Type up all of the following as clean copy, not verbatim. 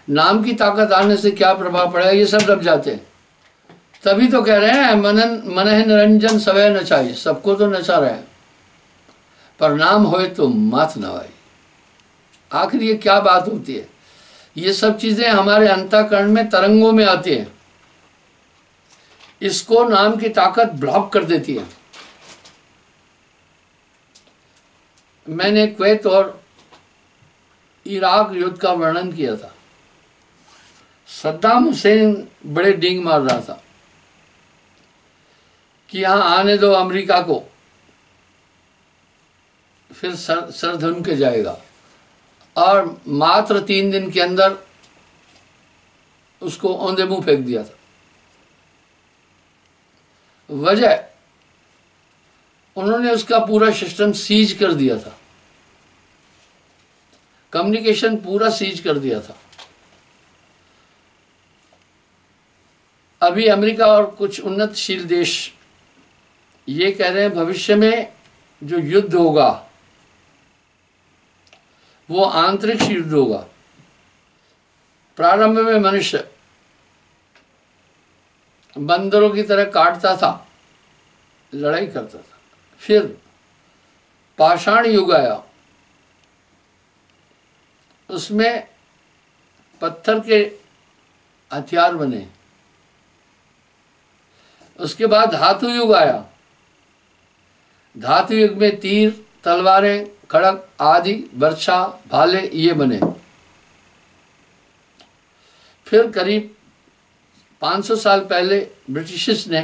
नाम की ताकत आने से क्या प्रभाव पड़ेगा, ये सब दब जाते हैं। तभी तो कह रहे हैं मन है निरंजन सवै नचाई, सबको तो नचा रहे हैं, पर नाम होए तो मात नवाई। आखिर ये क्या बात होती है? ये सब चीजें हमारे अंतःकरण में तरंगों में आती हैं, इसको नाम की ताकत ब्लॉक कर देती है। मैंने कुवैत और इराक युद्ध का वर्णन किया था। सद्दाम हुसैन बड़े डींग मार रहा था कि यहां आने दो अमेरिका को, फिर सर धुन के जाएगा, और मात्र 3 दिन के अंदर उसको औंधे मुंह फेंक दिया था। वजह, उन्होंने उसका पूरा सिस्टम सीज कर दिया था, कम्युनिकेशन पूरा सीज कर दिया था। अभी अमेरिका और कुछ उन्नतशील देश ये कह रहे हैं भविष्य में जो युद्ध होगा वो आंतरिक युद्ध होगा। प्रारंभ में मनुष्य बंदरों की तरह काटता था, लड़ाई करता था, फिर पाषाण युग आया, उसमें पत्थर के हथियार बने। उसके बाद धातु युग आया, धातु युग में तीर, तलवारें, खड़ग आदि, बर्छा, भाले ये बने। फिर करीब 500 साल पहले ब्रिटिशर्स ने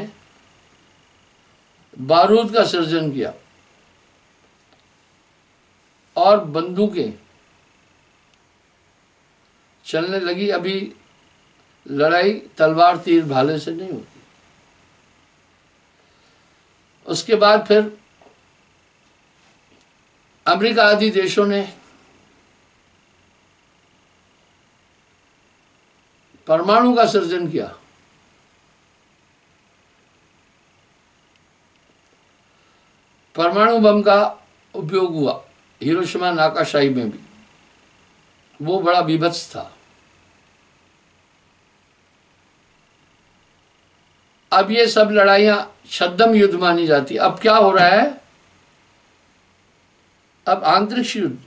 बारूद का सृजन किया और बंदूकें चलने लगी। अभी लड़ाई तलवार, तीर, भाले से नहीं होती। उसके बाद फिर अमेरिका आदि देशों ने परमाणु का सृजन किया। परमाणु बम का उपयोग हुआ हिरोशिमा नागासाकी में भी, वो बड़ा बीभत्स था। अब ये सब लड़ाइयां छद्म युद्ध मानी जाती। अब क्या हो रहा है, अब आंतरिक युद्ध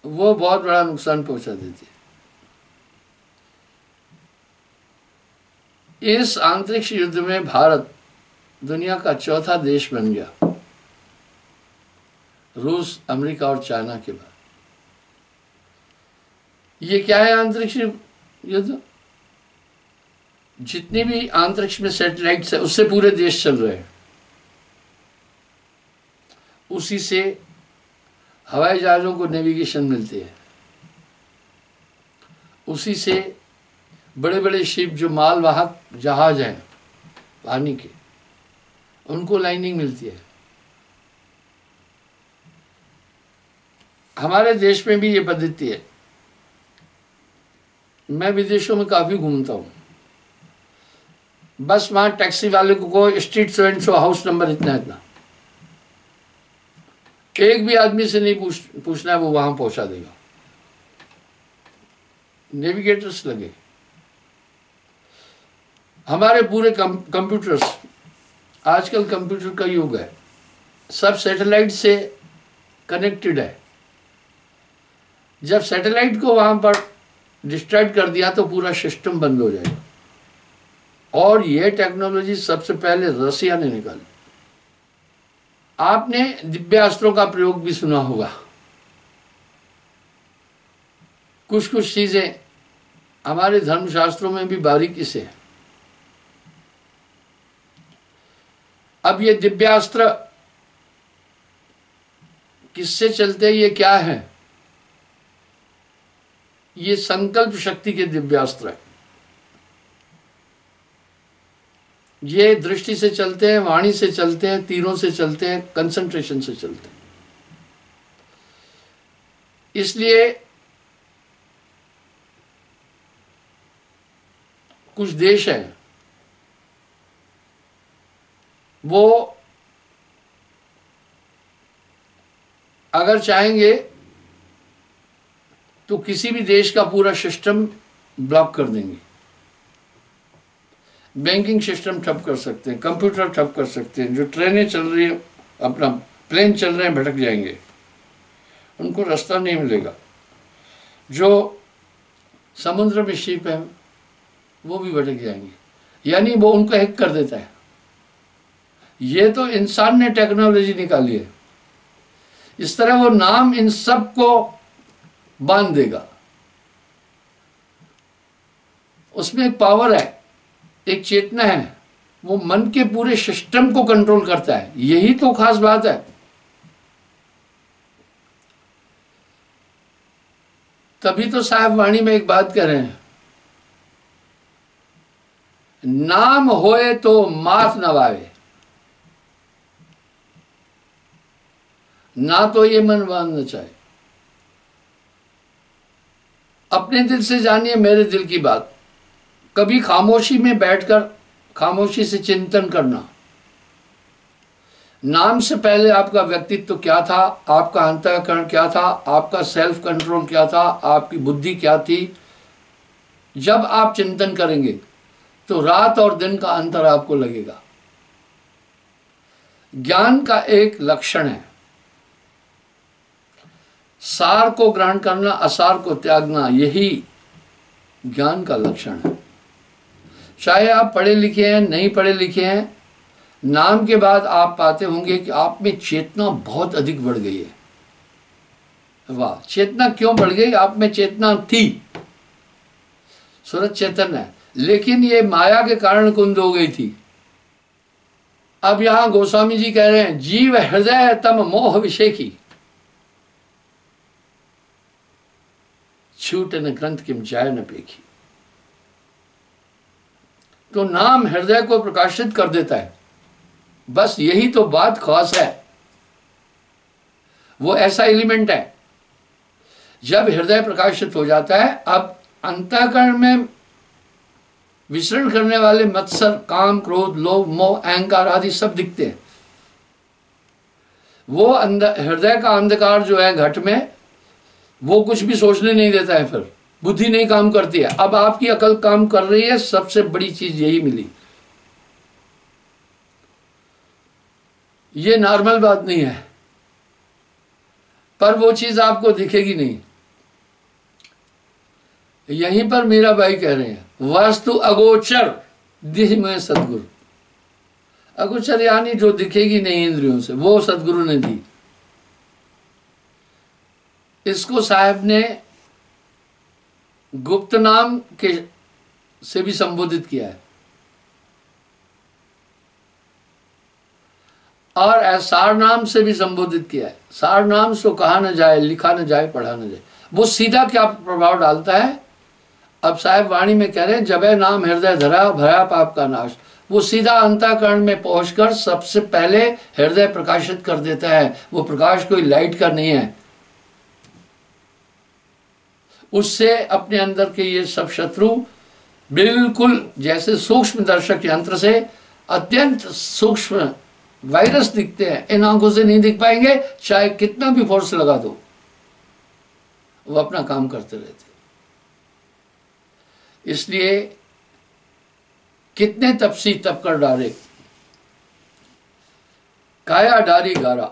वो बहुत बड़ा नुकसान पहुंचा देती है। इस आंतरिक युद्ध में भारत दुनिया का चौथा देश बन गया, रूस, अमेरिका और चाइना के बाद। ये क्या है अंतरिक्ष युद्ध? जितनी भी अंतरिक्ष में सैटेलाइट्स है उससे पूरे देश चल रहे हैं, उसी से हवाई जहाज़ों को नेविगेशन मिलती है, उसी से बड़े बड़े शिप जो मालवाहक जहाज हैं पानी के, उनको लाइनिंग मिलती है। हमारे देश में भी ये पद्धति है। मैं विदेशों में काफ़ी घूमता हूँ, बस वहाँ टैक्सी वाले को street so and so, house number इतना इतना, एक भी आदमी से नहीं पूछना है, वो वहाँ पहुँचा देगा। नेविगेटर्स लगे। हमारे पूरे कंप्यूटर्स, आजकल कंप्यूटर का युग है, सब सैटेलाइट से कनेक्टेड है। जब सैटेलाइट को वहाँ पर डिस्ट्रैक्ट कर दिया तो पूरा सिस्टम बंद हो जाएगा। और ये टेक्नोलॉजी सबसे पहले रसिया ने निकाली। आपने दिव्यास्त्रों का प्रयोग भी सुना होगा। कुछ कुछ चीजें हमारे धर्मशास्त्रों में भी बारीकी से है। अब ये दिव्यास्त्र किससे चलते हैं, ये क्या है? ये संकल्प शक्ति के दिव्यास्त्र है। ये दृष्टि से चलते हैं, वाणी से चलते हैं, तीरों से चलते हैं, कंसंट्रेशन से चलते हैं। इसलिए कुछ देश हैं वो अगर चाहेंगे तो किसी भी देश का पूरा सिस्टम ब्लॉक कर देंगे। बैंकिंग सिस्टम ठप कर सकते हैं, कंप्यूटर ठप कर सकते हैं, जो ट्रेनें चल रही है, अपना प्लेन चल रहे हैं, भटक जाएंगे, उनको रास्ता नहीं मिलेगा। जो समुद्र में शिप है वो भी भटक जाएंगे, यानी वो उनको हैक कर देता है। ये तो इंसान ने टेक्नोलॉजी निकाली है। इस तरह वो नाम इन सब को बांध देगा। उसमें एक पावर है, एक चेतना है, वो मन के पूरे सिस्टम को कंट्रोल करता है। यही तो खास बात है। तभी तो साहब वाणी में एक बात कह रहे हैं, नाम होए तो माथ नवावे, ना तो ये मन बांधना चाहे। अपने दिल से जानिए मेरे दिल की बात। कभी खामोशी में बैठकर खामोशी से चिंतन करना। नाम से पहले आपका व्यक्तित्व क्या था, आपका अंतःकरण क्या था, आपका सेल्फ कंट्रोल क्या था, आपकी बुद्धि क्या थी। जब आप चिंतन करेंगे तो रात और दिन का अंतर आपको लगेगा। ज्ञान का एक लक्षण है, सार को ग्रहण करना, असार को त्यागना, यही ज्ञान का लक्षण है। चाहे आप पढ़े लिखे हैं, नहीं पढ़े लिखे हैं, नाम के बाद आप पाते होंगे कि आप में चेतना बहुत अधिक बढ़ गई है। वाह, चेतना क्यों बढ़ गई? आप में चेतना थी, सूरज चेतन है, लेकिन ये माया के कारण कुंद हो गई थी। अब यहां गोस्वामी जी कह रहे हैं, जीव हृदय तम मोह विषेखी, छूट न ग्रंथ किम जाय न पेखी। तो नाम हृदय को प्रकाशित कर देता है। बस यही तो बात खास है। वो ऐसा एलिमेंट है, जब हृदय प्रकाशित हो जाता है, अब अंतःकरण में विचरण करने वाले मत्सर, काम, क्रोध, लोभ, मोह, अहंकार आदि सब दिखते हैं। वो हृदय का अंधकार जो है घट में, वो कुछ भी सोचने नहीं देता है। फिर बुद्धि नहीं काम करती है। अब आपकी अकल काम कर रही है। सबसे बड़ी चीज यही मिली। ये नॉर्मल बात नहीं है, पर वो चीज आपको दिखेगी नहीं। यहीं पर मीराबाई कह रहे हैं, वस्तु अगोचर दिह में सदगुरु। अगोचर यानी जो दिखेगी नहीं इंद्रियों से, वो सदगुरु ने दी। इसको साहब ने गुप्त नाम के से भी संबोधित किया है, और सार नाम से भी संबोधित किया है। सार नाम सो कहा न जाए, लिखा न जाए, पढ़ा न जाए। वो सीधा क्या प्रभाव डालता है? अब साहब वाणी में कह रहे हैं, जब नाम हृदय धरा भया पाप का नाश। वो सीधा अंतःकरण में पहुंचकर सबसे पहले हृदय प्रकाशित कर देता है। वो प्रकाश कोई लाइट का नहीं है। उससे अपने अंदर के ये सब शत्रु बिल्कुल जैसे सूक्ष्म दर्शक यंत्र से अत्यंत सूक्ष्म वायरस दिखते हैं, इन आंखों से नहीं दिख पाएंगे, चाहे कितना भी फोर्स लगा दो, वो अपना काम करते रहते। इसलिए कितने तपसी तप कर डारे, काया डारी गारा,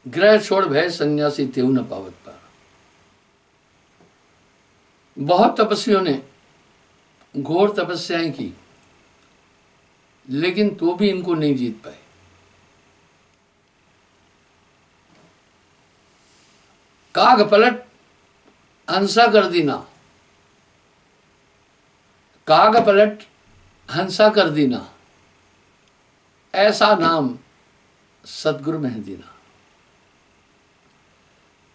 ग्रह छोड़ भय सन्यासी तेऊ न पावत पारा। बहुत तपस्वियों ने घोर तपस्याएं की, लेकिन तो भी इनको नहीं जीत पाए। काग पलट हंसा कर दीना, काग पलट हंसा कर दीना, ऐसा नाम सतगुरु में दीना।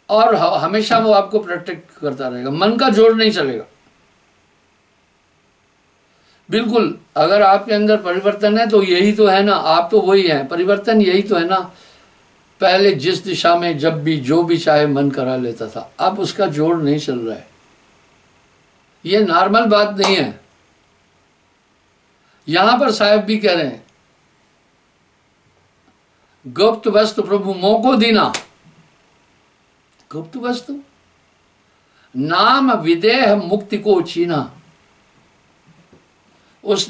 और हमेशा वो आपको प्रोटेक्ट करता रहेगा, मन का जोर नहीं चलेगा। बिल्कुल, अगर आपके अंदर परिवर्तन है तो यही तो है ना, आप तो वही हैं। परिवर्तन यही तो है ना। पहले जिस दिशा में जब भी जो भी चाहे मन करा लेता था, अब उसका जोर नहीं चल रहा है। ये नॉर्मल बात नहीं है। यहां पर साहब भी कह रहे हैं, गुप्त वस्तु प्रभु मोको दीना। गुप्त वस्तु नाम विदेह मुक्ति को छीना, उस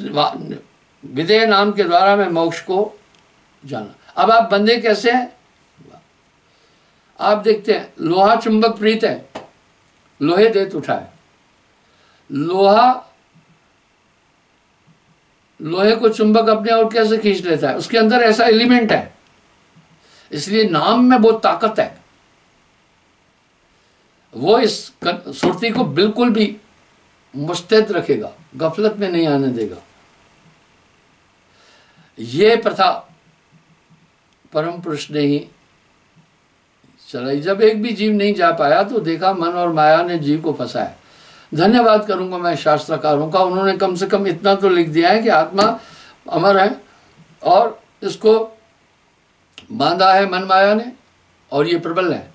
विदेह नाम के द्वारा मैं मोक्ष को जाना। अब आप बंदे कैसे हैं? आप देखते हैं लोहा चुंबक प्रीत है, लोहे देत उठाए। लोहे को चुंबक अपने और कैसे खींच लेता है? उसके अंदर ऐसा एलिमेंट है, इसलिए नाम में बहुत ताकत है। वो इस सुरती को बिल्कुल भी मुस्तैद रखेगा, गफलत में नहीं आने देगा। ये प्रथा परम पुरुष ने ही चलाई। जब एक भी जीव नहीं जा पाया तो देखा मन और माया ने जीव को फंसाया। धन्यवाद करूंगा मैं शास्त्रकारों का, उन्होंने कम से कम इतना तो लिख दिया है कि आत्मा अमर है और इसको बांधा है मन माया ने और ये प्रबल है।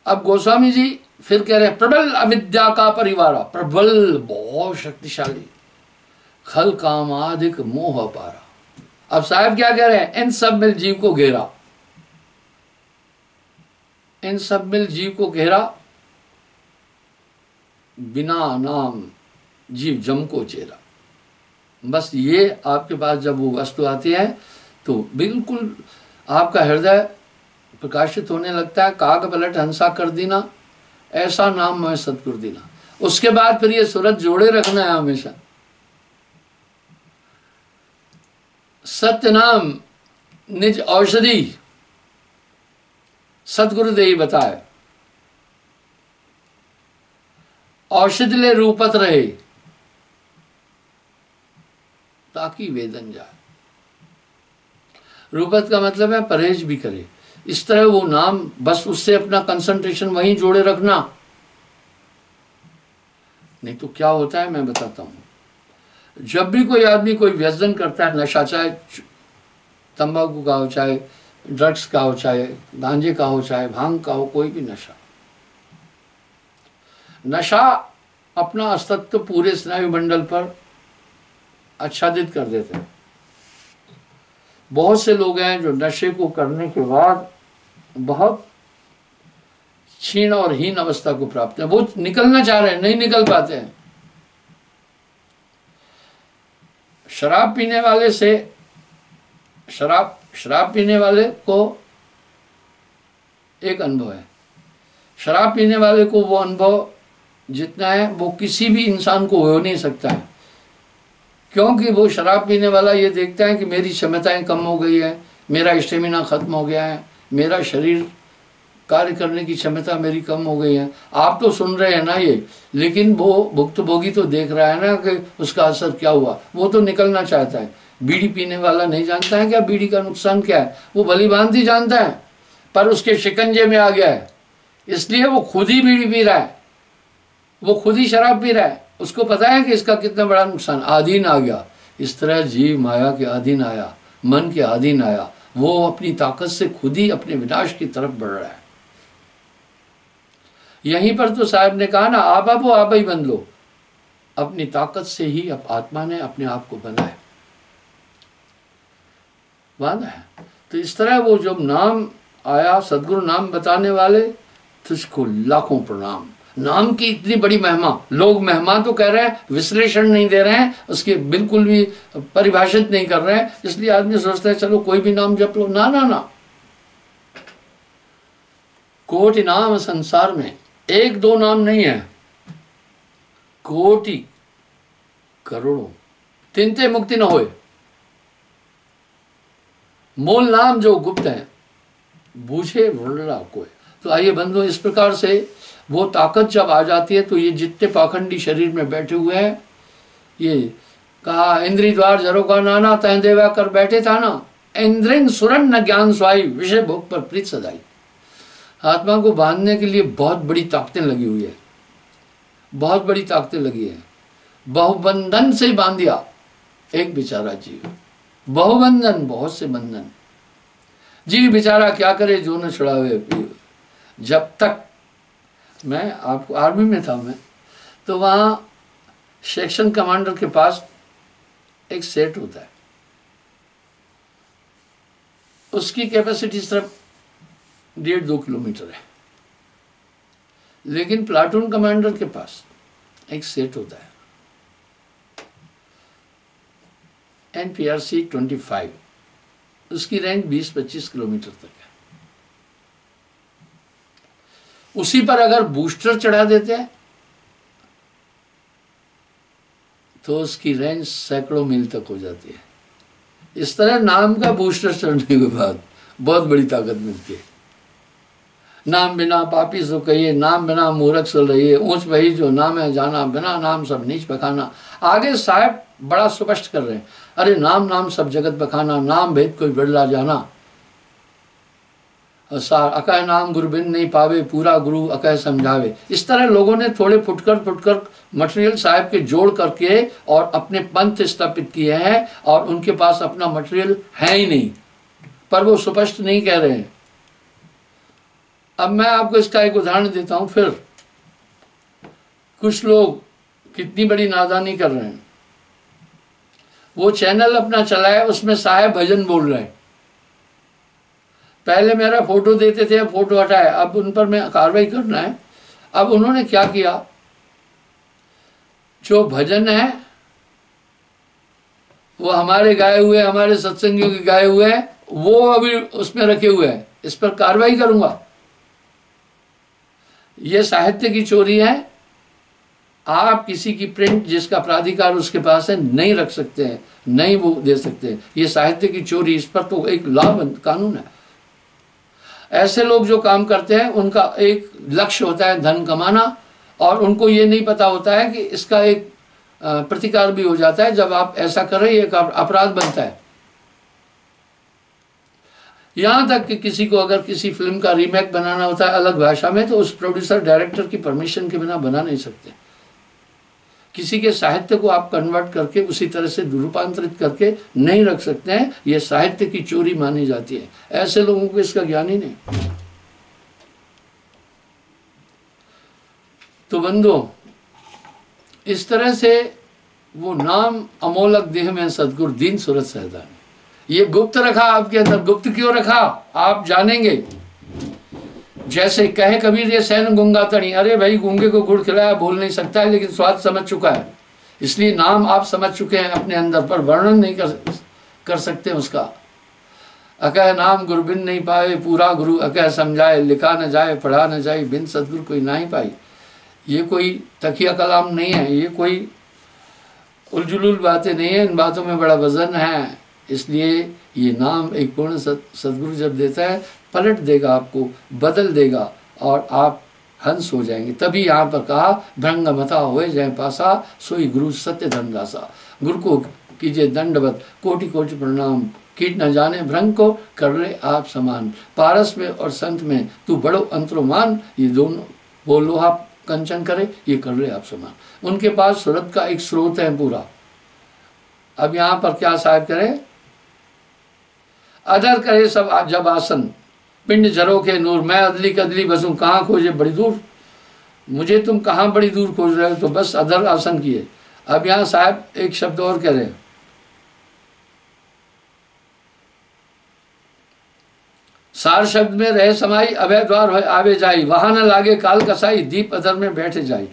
अब गोस्वामी जी फिर कह रहे हैं प्रबल अविद्या का परिवार, प्रबल बहुत शक्तिशाली, खल कामादिक मोह पारा। अब साहब क्या कह रहे हैं? इन सब मिल जीव को घेरा, इन सब मिल जीव को घेरा, बिना नाम जीव जम को चेरा। बस ये आपके पास जब वो वस्तु आती है तो बिल्कुल आपका हृदय प्रकाशित होने लगता है। काग पलट हंसा कर देना, ऐसा नाम मैं सतगुरु देना। उसके बाद फिर ये सूरत जोड़े रखना है हमेशा। सत्य नाम निज औषधि सतगुरु देई बताए, औषध ले रूपत रहे ताकि वेदन जाए। रूपत का मतलब है परहेज भी करे। इस तरह वो नाम, बस उससे अपना कंसंट्रेशन वहीं जोड़े रखना। नहीं तो क्या होता है मैं बताता हूं। जब भी कोई आदमी कोई व्यसन करता है, नशा, चाहे तंबाकू का हो, चाहे ड्रग्स का हो, चाहे गांजे का हो, चाहे भांग का हो, कोई भी नशा, नशा अपना अस्तित्व पूरे स्नायु मंडल पर आच्छादित कर देते हैं। बहुत से लोग हैं जो नशे को करने के बाद बहुत क्षीण और हीन अवस्था को प्राप्त है। वो निकलना चाह रहे हैं, नहीं निकल पाते हैं। शराब पीने वाले से शराब पीने वाले को एक अनुभव है। शराब पीने वाले को वो अनुभव जितना है वो किसी भी इंसान को हो नहीं सकता है, क्योंकि वो शराब पीने वाला ये देखता है कि मेरी क्षमताएं कम हो गई है, मेरा स्टेमिना खत्म हो गया है, मेरा शरीर कार्य करने की क्षमता मेरी कम हो गई है। आप तो सुन रहे हैं ना ये, लेकिन वो भुक्तभोगी तो देख रहा है ना कि उसका असर क्या हुआ। वो तो निकलना चाहता है। बीड़ी पीने वाला नहीं जानता है क्या बीड़ी का नुकसान क्या है, वो भली भांति जानता है, पर उसके शिकंजे में आ गया है, इसलिए वो खुद ही बीड़ी पी रहा है, वो खुद ही शराब पी रहा है। उसको पता है कि इसका कितना बड़ा नुकसान। अधीन आ गया। इस तरह जीव माया के अधीन आया, मन के अधीन आया, वो अपनी ताकत से खुद ही अपने विनाश की तरफ बढ़ रहा है। यहीं पर तो साहब ने कहा ना, आप ही बन लो। अपनी ताकत से ही अब आत्मा ने अपने आप को बनाया, बांधा है। तो इस तरह वो जब नाम आया, सदगुरु नाम बताने वाले, तुझको लाखों प्रणाम। नाम की इतनी बड़ी महिमा, लोग महिमा तो कह रहे हैं, विश्लेषण नहीं दे रहे हैं, उसके बिल्कुल भी परिभाषित नहीं कर रहे हैं। इसलिए आदमी सोचता है चलो कोई भी नाम जप लो। ना ना ना, कोटि नाम संसार में, एक दो नाम नहीं है, कोटि करोड़ों, तिनते मुक्ति न होए। मूल नाम जो गुप्त है, बूझे वर्णना कोई। तो आइए बंधु, इस प्रकार से वो ताकत जब आ जाती है तो ये जितने पाखंडी शरीर में बैठे हुए हैं, ये कहा इंद्री द्वार जरो का नाना तह देवा कर बैठे था ना, इंद्रिन सुरन न ज्ञान स्वाई विषय भोग पर प्रीत सदाई। आत्मा को बांधने के लिए बहुत बड़ी ताकतें लगी हुई है, बहुत बड़ी ताकतें लगी है। बहुबंधन से बांध दिया एक बेचारा जीव, बहुबंधन, बहुत से बंधन। जीव बेचारा क्या करे जो न छुड़ावे पियो। जब तक मैं आपको आर्मी में था मैं, तो वहाँ सेक्शन कमांडर के पास एक सेट होता है, उसकी कैपेसिटी सिर्फ 1.5-2 किलोमीटर है। लेकिन प्लाटून कमांडर के पास एक सेट होता है NPRC 25, उसकी रेंज 20-25 किलोमीटर तक है। उसी पर अगर बूस्टर चढ़ा देते हैं तो उसकी रेंज सैकड़ों मील तक हो जाती है। इस तरह नाम का बूस्टर चढ़ने के बाद बहुत बड़ी ताकत मिलती है। नाम बिना पापी सो कहिए, नाम बिना मूर्ख सो रहिए, ऊंच वही जो नाम है जाना, बिना नाम सब नीच बखाना। आगे साहब बड़ा स्पष्ट कर रहे हैं, अरे नाम नाम सब जगत बखाना, नाम भेद कोई बिरला जाना। सार अकह नाम गुरु बिन नहीं पावे, पूरा गुरु अकह समझावे। इस तरह लोगों ने थोड़े फुटकर मटेरियल साहब के जोड़ करके और अपने पंथ स्थापित किए हैं, और उनके पास अपना मटेरियल है ही नहीं, पर वो स्पष्ट नहीं कह रहे हैं। अब मैं आपको इसका एक उदाहरण देता हूं। फिर कुछ लोग कितनी बड़ी नादानी कर रहे हैं। वो चैनल अपना चलाए, उसमें साहब भजन बोल रहे हैं। पहले मेरा फोटो देते थे, अब फोटो हटाए, अब उन पर मैं कार्रवाई करना है। अब उन्होंने क्या किया, जो भजन है वो हमारे गाए हुए, हमारे सत्संगियों के गाए हुए हैं, वो अभी उसमें रखे हुए हैं। इस पर कार्रवाई करूंगा। ये साहित्य की चोरी है। आप किसी की प्रिंट जिसका प्राधिकार उसके पास है नहीं रख सकते हैं, नहीं वो दे सकते हैं। ये साहित्य की चोरी, इस पर तो एक लॉ कानून है। ऐसे लोग जो काम करते हैं उनका एक लक्ष्य होता है धन कमाना, और उनको ये नहीं पता होता है कि इसका एक प्रतिकार भी हो जाता है। जब आप ऐसा कर रहे हैं एक अपराध बनता है। यहाँ तक कि किसी को अगर किसी फिल्म का रीमेक बनाना होता है अलग भाषा में, तो उस प्रोड्यूसर डायरेक्टर की परमिशन के बिना बना नहीं सकते। किसी के साहित्य को आप कन्वर्ट करके उसी तरह से रूपांतरित करके नहीं रख सकते हैं। यह साहित्य की चोरी मानी जाती है। ऐसे लोगों को इसका ज्ञान ही नहीं। तो बंधुओं, इस तरह से वो नाम अमोलक देह में सदगुरु दीन सूरत सहदान, ये गुप्त रखा आपके अंदर। गुप्त क्यों रखा आप जानेंगे। जैसे कहे कबीर ये सैन गूंगा तणी, अरे भाई गूंगे को गुड़ खिलाया बोल नहीं सकता है, लेकिन स्वाद समझ चुका है, इसलिए नाम आप समझ चुके हैं अपने अंदर, पर वर्णन नहीं कर सकते उसका। अकह नाम गुरु बिन नहीं पाए, पूरा गुरु अकह समझाए, लिखा न जाए पढ़ा न जाए, बिन सदगुरु कोई ना ही पाई। ये कोई तकिया कलाम नहीं है, ये कोई उलझुलुल बातें नहीं है। इन बातों में बड़ा वजन है। इसलिए ये नाम एक पूर्ण सदगुरु जब देता है, पलट देगा, आपको बदल देगा, और आप हंस हो जाएंगे। तभी यहाँ पर कहा भ्रंग मता होए जय पासा, सोई गुरु सत्य धनदासा। गुरु को कीजिए दंडवत, कोटि कोटि प्रणाम, कीट न जाने भ्रंग को, कर ले आप समान। पारस में और संत में तू बड़ो अंतरोमान, ये दोनों वो लोहा कंचन करे, ये कर ले आप समान। उनके पास सूरत का एक स्रोत है पूरा। अब यहाँ पर क्या साहब करे, अधर करे सब जब आसन, पिंड जरो के नूर, मैं अदली कदली बसूं, कहाँ खोजे बड़ी दूर। मुझे तुम कहाँ बड़ी दूर खोज रहे हो, तो बस अधर आसन किए। अब यहाँ साहब एक शब्द और कह रहे हैं, सार शब्द में रहे समाई, अभय द्वार हो आवे जाई, वहां न लागे काल कसाई, दीप अधर में बैठे जाई।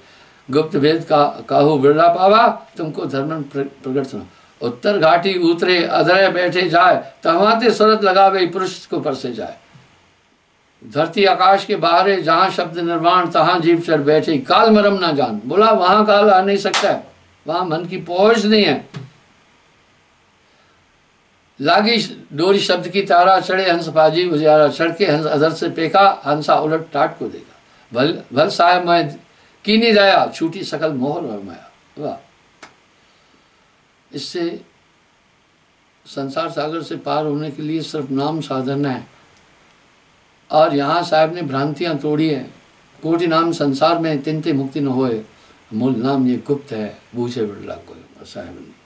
गुप्त भेद का काहू बिरला पावा, तुमको धर्म प्रगट सुना। उत्तर घाटी उतरे अधर बैठे जाए, तहवाते सूरत लगावे पुरुष को परसे जाए। धरती आकाश के बाहरे जहाँ शब्द निर्माण, तहाँ जीव चढ़ बैठे, काल मरम ना जान। बोला वहां काल आ नहीं सकता है, वहां मन की पहुंच नहीं है। लागी डोरी शब्द की तारा, चढ़े हंस बाजी उजियारा, चढ़ के हंस अधर से पेखा, हंसा उलट टाट को देगा। भल साहेब मैं की नहीं जाया, छूटी सकल मोहर और माया। वाह, इससे संसार सागर से पार होने के लिए सिर्फ नाम साधन है। और यहाँ साहब ने भ्रांतियाँ तोड़ी हैं। कोटि नाम संसार में तिनते मुक्ति न होए, मूल नाम ये गुप्त है, बूझे बिरला को साहब ने।